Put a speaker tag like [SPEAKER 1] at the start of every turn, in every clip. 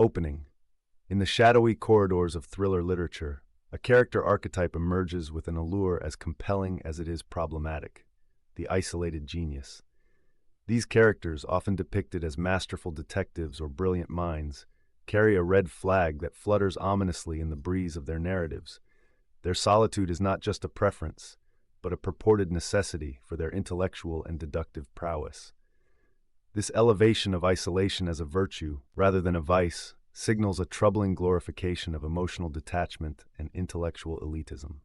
[SPEAKER 1] Opening. In the shadowy corridors of thriller literature, a character archetype emerges with an allure as compelling as it is problematic: the isolated genius. These characters, often depicted as masterful detectives or brilliant minds, carry a red flag that flutters ominously in the breeze of their narratives. Their solitude is not just a preference, but a purported necessity for their intellectual and deductive prowess. This elevation of isolation as a virtue, rather than a vice, signals a troubling glorification of emotional detachment and intellectual elitism.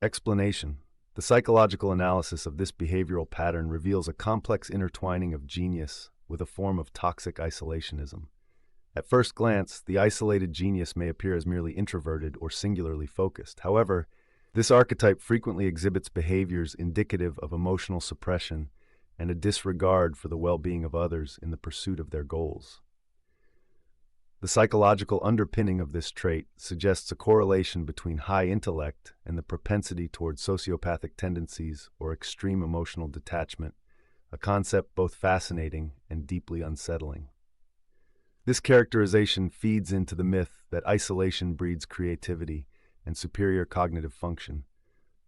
[SPEAKER 1] Explanation. The psychological analysis of this behavioral pattern reveals a complex intertwining of genius with a form of toxic isolationism. At first glance, the isolated genius may appear as merely introverted or singularly focused. However, this archetype frequently exhibits behaviors indicative of emotional suppression and a disregard for the well-being of others in the pursuit of their goals. The psychological underpinning of this trait suggests a correlation between high intellect and the propensity toward sociopathic tendencies or extreme emotional detachment, a concept both fascinating and deeply unsettling. This characterization feeds into the myth that isolation breeds creativity and superior cognitive function,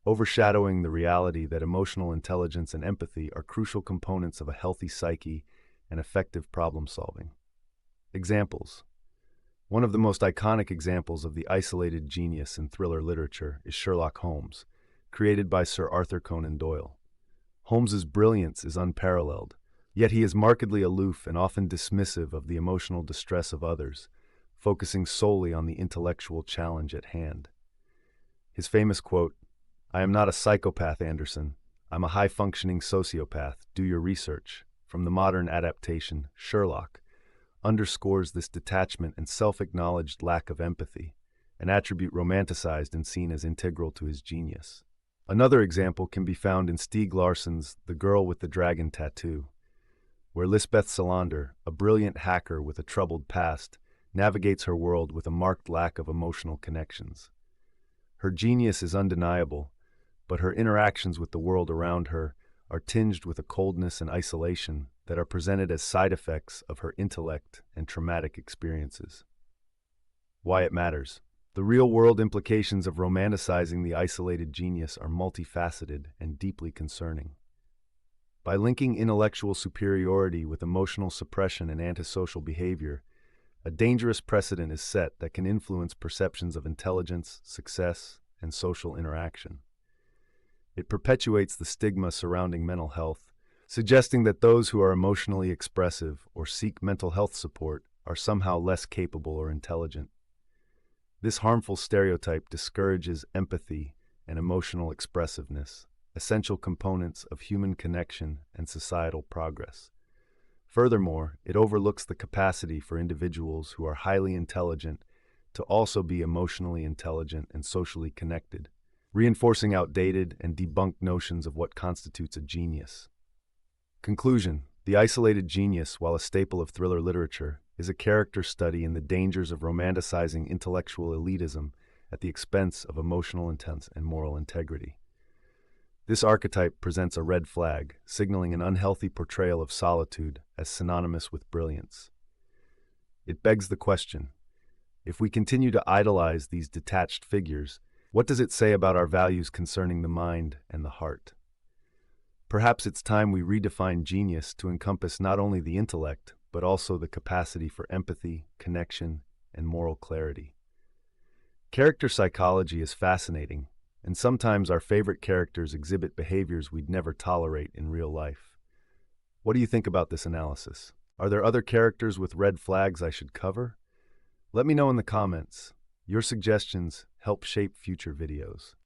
[SPEAKER 1] overshadowing the reality that emotional intelligence and empathy are crucial components of a healthy psyche and effective problem-solving. Examples. One of the most iconic examples of the isolated genius in thriller literature is Sherlock Holmes, created by Sir Arthur Conan Doyle. Holmes's brilliance is unparalleled, yet he is markedly aloof and often dismissive of the emotional distress of others, focusing solely on the intellectual challenge at hand. His famous quote, "I am not a psychopath, Anderson. I'm a high-functioning sociopath. Do your research," from the modern adaptation, Sherlock, underscores this detachment and self-acknowledged lack of empathy, an attribute romanticized and seen as integral to his genius. Another example can be found in Stieg Larsson's The Girl with the Dragon Tattoo, where Lisbeth Salander, a brilliant hacker with a troubled past, navigates her world with a marked lack of emotional connections. Her genius is undeniable, but her interactions with the world around her are tinged with a coldness and isolation that are presented as side effects of her intellect and traumatic experiences. Why it matters. The real-world implications of romanticizing the isolated genius are multifaceted and deeply concerning. By linking intellectual superiority with emotional suppression and antisocial behavior, a dangerous precedent is set that can influence perceptions of intelligence, success, and social interaction. It perpetuates the stigma surrounding mental health, suggesting that those who are emotionally expressive or seek mental health support are somehow less capable or intelligent. This harmful stereotype discourages empathy and emotional expressiveness, essential components of human connection and societal progress. Furthermore, it overlooks the capacity for individuals who are highly intelligent to also be emotionally intelligent and socially connected, reinforcing outdated and debunked notions of what constitutes a genius. Conclusion. The isolated genius, while a staple of thriller literature, is a character study in the dangers of romanticizing intellectual elitism at the expense of emotional intent and moral integrity. This archetype presents a red flag, signaling an unhealthy portrayal of solitude as synonymous with brilliance. It begs the question, if we continue to idolize these detached figures, what does it say about our values concerning the mind and the heart? Perhaps it's time we redefine genius to encompass not only the intellect, but also the capacity for empathy, connection, and moral clarity. Character psychology is fascinating, and sometimes our favorite characters exhibit behaviors we'd never tolerate in real life. What do you think about this analysis? Are there other characters with red flags I should cover? Let me know in the comments. Your suggestions help shape future videos.